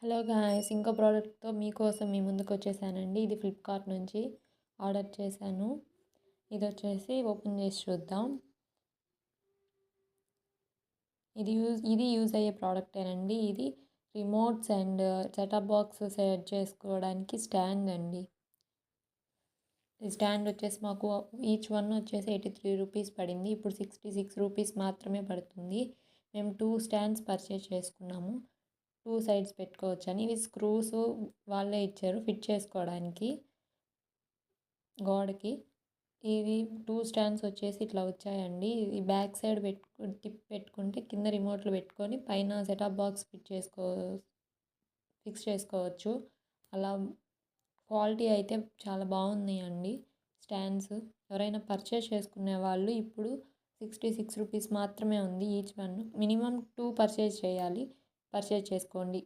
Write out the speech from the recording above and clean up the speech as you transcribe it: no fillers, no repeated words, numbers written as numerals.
Hello guys, ఇంకో ప్రోడక్ట్తో మీకోసం మీ ముందుకు వచ్చేసానండి. ఇది ఫ్లిప్కార్ట్ నుంచి ఆర్డర్ చేశాను. ఇది వచ్చేసి ఓపెన్ చేసి చూద్దాం. ఇది యూజ్ అయ్యే ప్రోడక్టేనండి. ఇది remotes and setup box set చేసుకోవడానికి స్టాండ్ అండి. ఈ స్టాండ్ వచ్చేసి మాకు ఈచ్ వన్ వచ్చేసి 83 రూపీస్ పడింది. ఇప్పుడు 66 రూపీస్ మాత్రమే పడుతుంది. మేము 2 స్టాండ్స్ పర్చేస్ చేసుకున్నాము. 2 సైడ్స్ పెట్టుకోవచ్చని. ఇవి స్క్రూస్ వాళ్ళే ఇచ్చారు ఫిట్ చేసుకోవడానికి గోడకి. ఇవి 2 స్టాండ్స్ వచ్చేసి ఇట్లా వచ్చాయండి. ఈ బ్యాక్ సైడ్ పెట్టుకుంటే కింద రిమోట్లు పెట్టుకొని పైన సెటప్ బాక్స్ ఫిక్స్ చేసుకోవచ్చు. అలా క్వాలిటీ అయితే చాలా బాగున్నాయండి స్టాండ్స్. ఎవరైనా పర్చేస్ చేసుకునే వాళ్ళు ఇప్పుడు 66 రూపీస్ మాత్రమే ఉంది ఈచ్ వన్. మినిమం 2 పర్చేస్ చేసుకోండి.